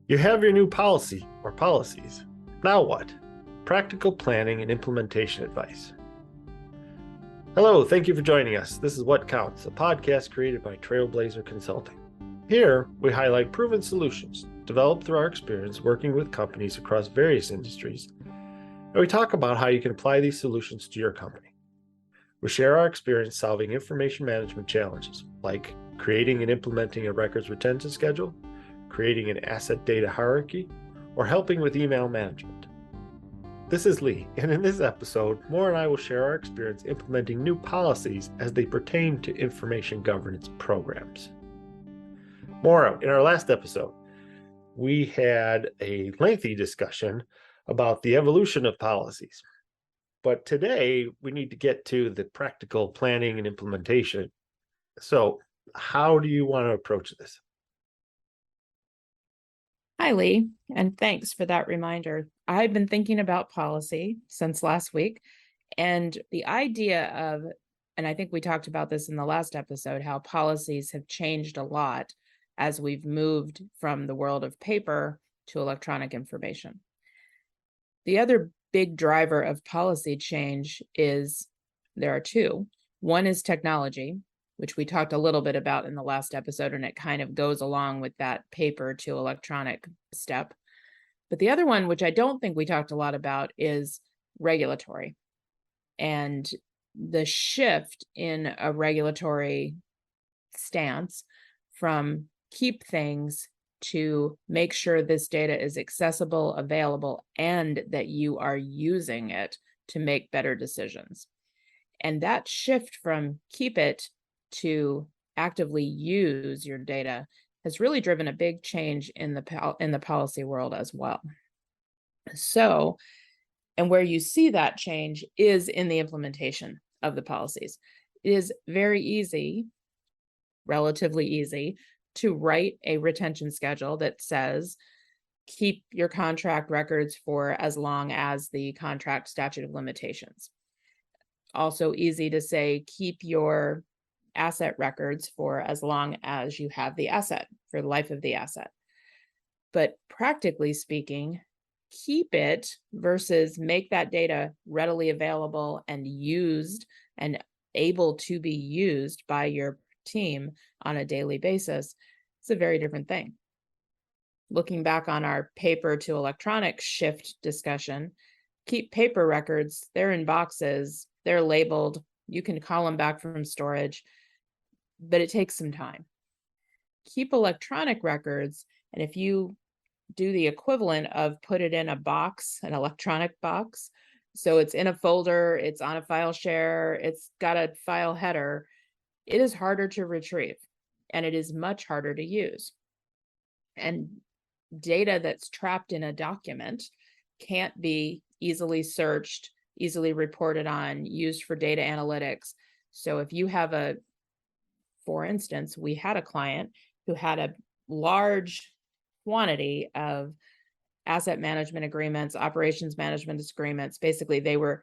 You have your new policy or policies. Now what? Practical planning and implementation advice. Hello, thank you for joining us. This is What Counts, a podcast created by Trailblazer Consulting. Here, we highlight proven solutions developed through our experience working with companies across various industries, and we talk about how you can apply these solutions to your company. We share our experience solving information management challenges, like creating and implementing a records retention schedule, creating an asset data hierarchy, or helping with email management. This is Lee, and in this episode, Moore and I will share our experience implementing new policies as they pertain to information governance programs. Moore, in our last episode, we had a lengthy discussion about the evolution of policies. But today, we need to get to the practical planning and implementation. So, how do you want to approach this? Hi, Lee, and thanks for that reminder. I've been thinking about policy since last week, and the idea of, and I think we talked about this in the last episode, how policies have changed a lot as we've moved from the world of paper to electronic information. The other big driver of policy change is, there are two. One is technology, which we talked a little bit about in the last episode, and it kind of goes along with that paper to electronic step. But the other one, which I don't think we talked a lot about, is regulatory. And the shift in a regulatory stance from keep things to make sure this data is accessible, available, and that you are using it to make better decisions. And that shift from keep it to actively use your data has really driven a big change in the policy world as well. So, and where you see that change is in the implementation of the policies. It is very easy, relatively easy, to write a retention schedule that says, keep your contract records for as long as the contract statute of limitations. Also easy to say, keep your asset records for as long as you have the asset, for the life of the asset. But practically speaking, keep it versus make that data readily available and used and able to be used by your team on a daily basis, it's a very different thing. Looking back on our paper to electronic shift discussion, keep paper records, they're in boxes, they're labeled, you can call them back from storage, but it takes some time. Keep electronic records, and if you do the equivalent of put it in a box, an electronic box, so it's in a folder, it's on a file share, it's got a file header, it is harder to retrieve, and it is much harder to use. And data that's trapped in a document can't be easily searched, easily reported on, used for data analytics. So if you have for instance, we had a client who had a large quantity of asset management agreements, operations management agreements. Basically, they were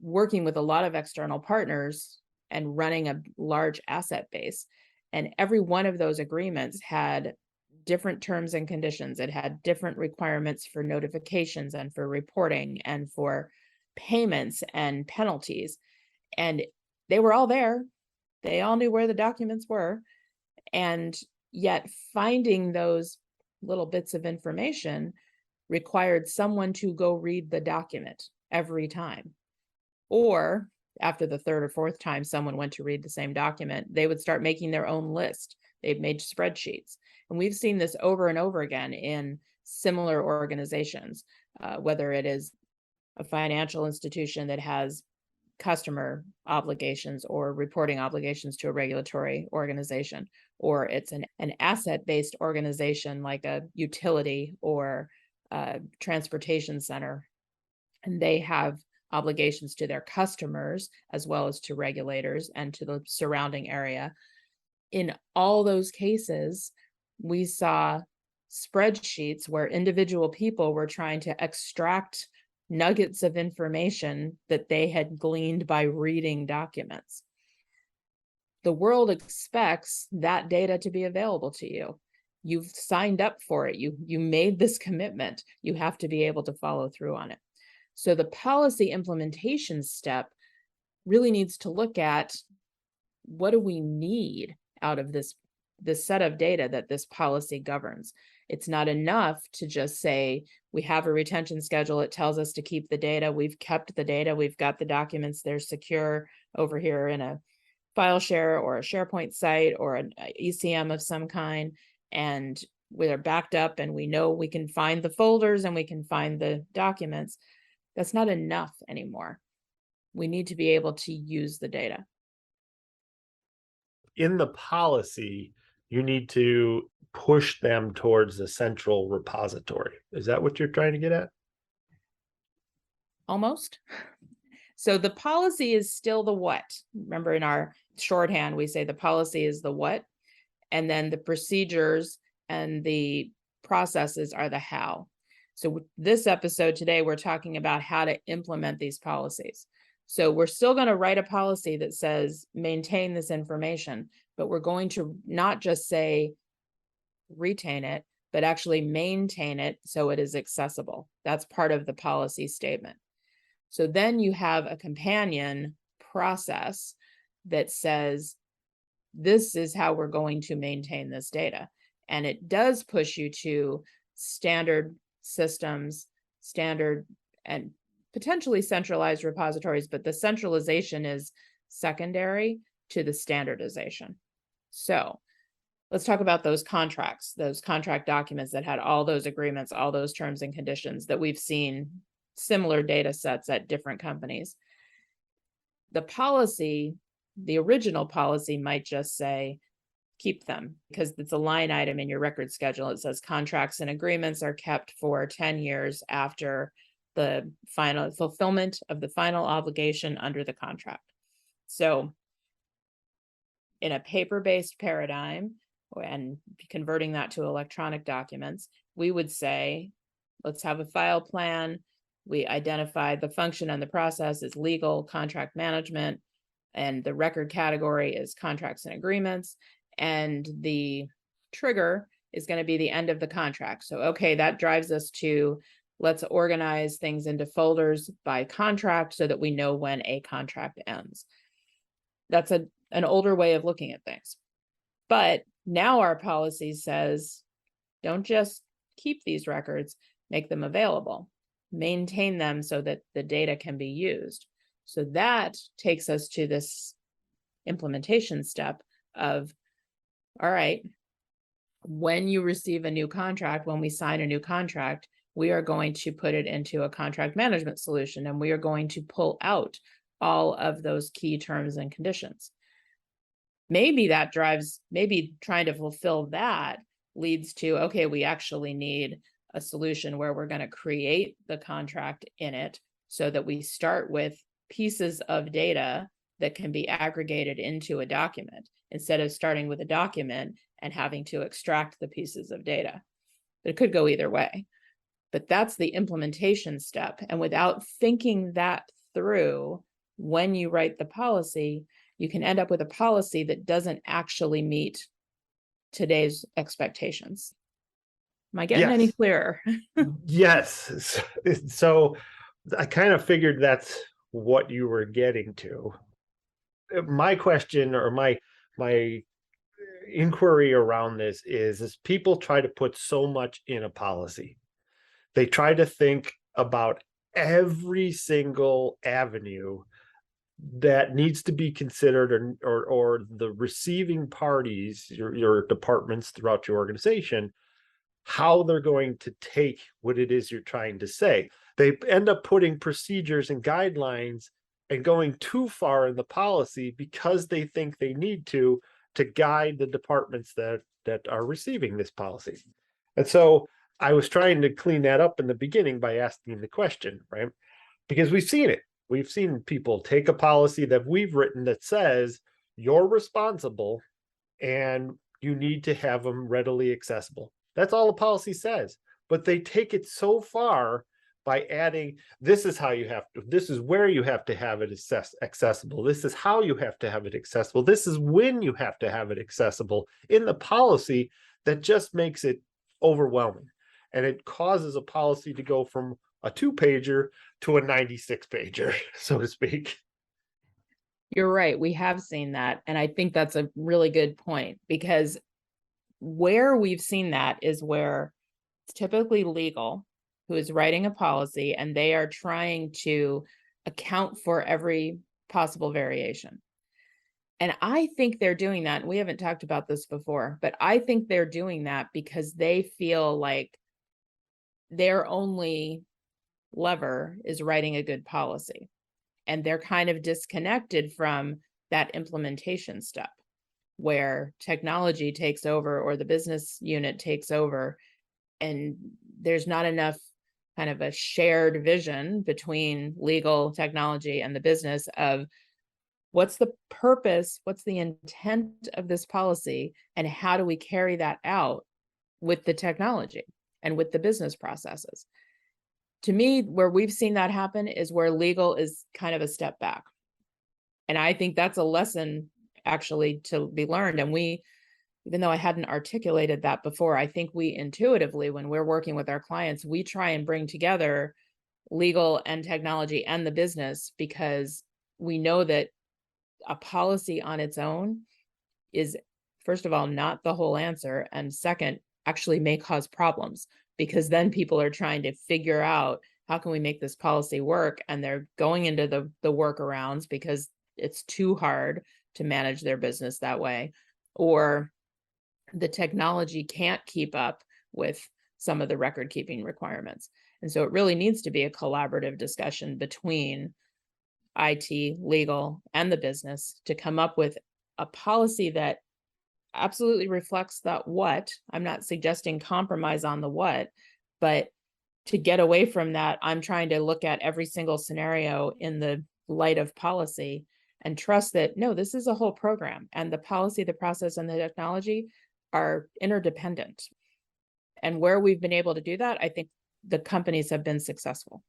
working with a lot of external partners and running a large asset base. And every one of those agreements had different terms and conditions. It had different requirements for notifications and for reporting and for payments and penalties. And they were all there. They all knew where the documents were. And yet finding those little bits of information required someone to go read the document every time. Or after the third or fourth time someone went to read the same document, they would start making their own list. They've made spreadsheets. And we've seen this over and over again in similar organizations, whether it is a financial institution that has customer obligations or reporting obligations to a regulatory organization, or it's an asset-based organization like a utility or a transportation center, and they have obligations to their customers as well as to regulators and to the surrounding area. In all those cases, we saw spreadsheets where individual people were trying to extract nuggets of information that they had gleaned by reading documents. The world expects that data to be available to you. You've signed up for it. You made this commitment. You have to be able to follow through on it. So the policy implementation step really needs to look at, what do we need out of this set of data that this policy governs? It's not enough to just say, we have a retention schedule. It tells us to keep the data. We've kept the data. We've got the documents. They're secure over here in a file share or a SharePoint site or an ECM of some kind. And we're backed up and we know we can find the folders and we can find the documents. That's not enough anymore. We need to be able to use the data. In the policy, you need to push them towards the central repository. Is that what you're trying to get at? Almost. So the policy is still the what. Remember, in our shorthand, we say the policy is the what, and then the procedures and the processes are the how. So this episode today, we're talking about how to implement these policies. So we're still going to write a policy that says maintain this information, but we're going to not just say retain it, but actually maintain it so it is accessible. That's part of the policy statement. So then you have a companion process that says, this is how we're going to maintain this data. And it does push you to standard systems, standard and potentially centralized repositories, but the centralization is secondary to the standardization. So let's talk about those contracts, those contract documents that had all those agreements, all those terms and conditions that we've seen similar data sets at different companies. The policy, the original policy might just say, keep them, because it's a line item in your record schedule. It says contracts and agreements are kept for 10 years after the final fulfillment of the final obligation under the contract. So in a paper-based paradigm and converting that to electronic documents, we would say, let's have a file plan. We identify the function and the process is legal, contract management, and the record category is contracts and agreements. And the trigger is going to be the end of the contract. So, okay, that drives us to, let's organize things into folders by contract so that we know when a contract ends. That's an older way of looking at things. But now our policy says, don't just keep these records, make them available, maintain them so that the data can be used. So that takes us to this implementation step of, all right, when you receive a new contract, when we sign a new contract, we are going to put it into a contract management solution, and we are going to pull out all of those key terms and conditions. Maybe that drives, maybe trying to fulfill that leads to, okay, we actually need a solution where we're going to create the contract in it so that we start with pieces of data that can be aggregated into a document instead of starting with a document and having to extract the pieces of data. It could go either way, but that's the implementation step. And without thinking that through, when you write the policy, you can end up with a policy that doesn't actually meet today's expectations. Am I getting any clearer? Yes. So I kind of figured that's what you were getting to. My question, or my inquiry around this is people try to put so much in a policy. They try to think about every single avenue that needs to be considered, or the receiving parties, your departments throughout your organization, how they're going to take what it is you're trying to say. They end up putting procedures and guidelines and going too far in the policy because they think they need to guide the departments that are receiving this policy. And so I was trying to clean that up in the beginning by asking the question, right? Because we've seen it. We've seen people take a policy that we've written that says you're responsible and you need to have them readily accessible. That's all the policy says. But they take it so far by adding, this is how you have to, this is where you have to have it accessible. This is how you have to have it accessible. This is when you have to have it accessible in the policy that just makes it overwhelming. And it causes a policy to go from a 2-pager to a 96-pager, so to speak. You're right. We have seen that. And I think that's a really good point, because where we've seen that is where it's typically legal who is writing a policy, and they are trying to account for every possible variation. And I think they're doing that. And we haven't talked about this before, but I think they're doing that because they feel like their only lever is writing a good policy. And they're kind of disconnected from that implementation step where technology takes over or the business unit takes over, and there's not enough kind of a shared vision between legal, technology, and the business of what's the purpose, what's the intent of this policy, and how do we carry that out with the technology and with the business processes. To me, where we've seen that happen is where legal is kind of a step back. And I think that's a lesson actually to be learned. And we, even though I hadn't articulated that before, I think we intuitively, when we're working with our clients, we try and bring together legal and technology and the business, because we know that a policy on its own is, first of all, not the whole answer. And second, actually may cause problems, because then people are trying to figure out how can we make this policy work? And they're going into the workarounds because it's too hard to manage their business that way, or the technology can't keep up with some of the record keeping requirements. And so it really needs to be a collaborative discussion between IT, legal, and the business to come up with a policy that absolutely reflects that what. I'm not suggesting compromise on the what, but to get away from that, I'm trying to look at every single scenario in the light of policy and trust that, no, this is a whole program, and the policy, the process, and the technology are interdependent. And where we've been able to do that, I think the companies have been successful.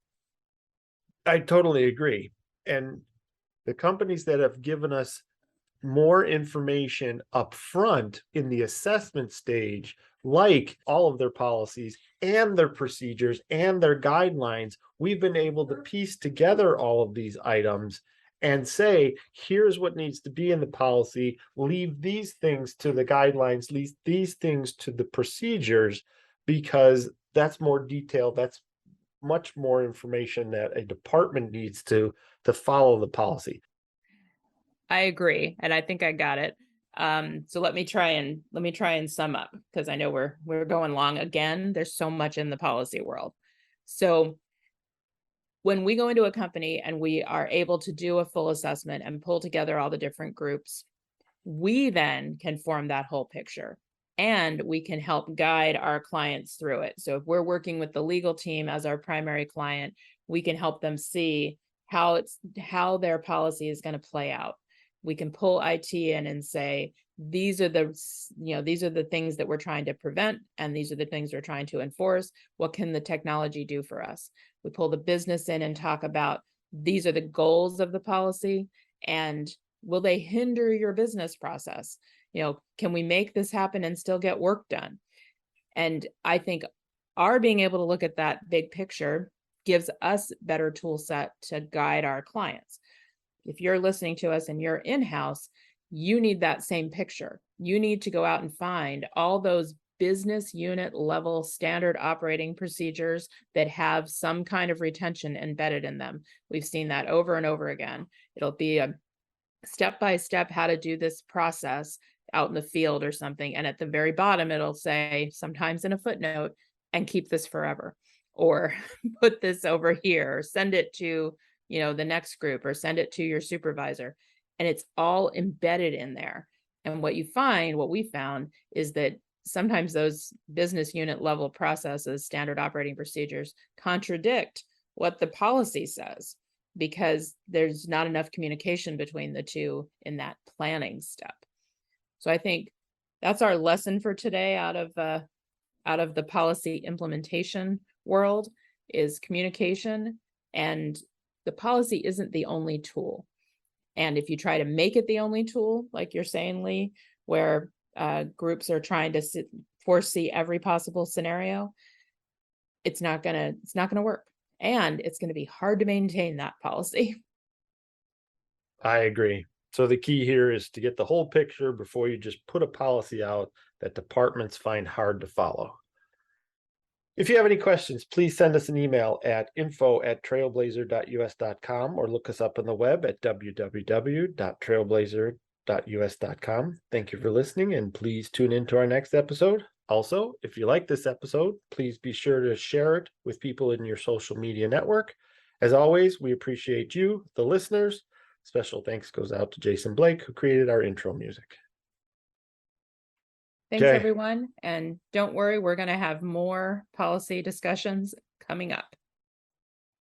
I totally agree. And the companies that have given us more information up front in the assessment stage, like all of their policies and their procedures and their guidelines, we've been able to piece together all of these items and say, here's what needs to be in the policy, leave these things to the guidelines, leave these things to the procedures, because that's more detailed. That's much more information that a department needs to follow the policy. I agree, and I think I got it. So let me try and sum up, because I know we're going long again. There's so much in the policy world. So when we go into a company and we are able to do a full assessment and pull together all the different groups, we then can form that whole picture, and we can help guide our clients through it. So if we're working with the legal team as our primary client, we can help them see how their policy is going to play out. We can pull IT in and say, these are the things that we're trying to prevent, and these are the things we're trying to enforce. What can the technology do for us? We pull the business in and talk about, these are the goals of the policy, and will they hinder your business process? Can we make this happen and still get work done? And I think our being able to look at that big picture gives us better tool set to guide our clients. If you're listening to us and you're in-house, you need that same picture. You need to go out and find all those business unit level standard operating procedures that have some kind of retention embedded in them. We've seen that over and over again. It'll be a step-by-step how to do this process out in the field or something. And at the very bottom, it'll say, sometimes in a footnote, and keep this forever, or put this over here, or send it to the next group, or send it to your supervisor. And it's all embedded in there. And what we found is that sometimes those business unit level processes, standard operating procedures, contradict what the policy says, because there's not enough communication between the two in that planning step. So I think that's our lesson for today out of the policy implementation world, is communication. And the policy isn't the only tool. And if you try to make it the only tool, like you're saying, Lee, where groups are trying to foresee every possible scenario, it's not gonna work. And it's gonna be hard to maintain that policy. I agree. So the key here is to get the whole picture before you just put a policy out that departments find hard to follow. If you have any questions, please send us an email at info@trailblazer.us.com or look us up on the web at www.trailblazer.us.com. Thank you for listening, and please tune in to our next episode. Also, if you like this episode, please be sure to share it with people in your social media network. As always, we appreciate you, the listeners. Special thanks goes out to Jason Blake, who created our intro music. Thanks, Okay. everyone. And don't worry, we're going to have more policy discussions coming up.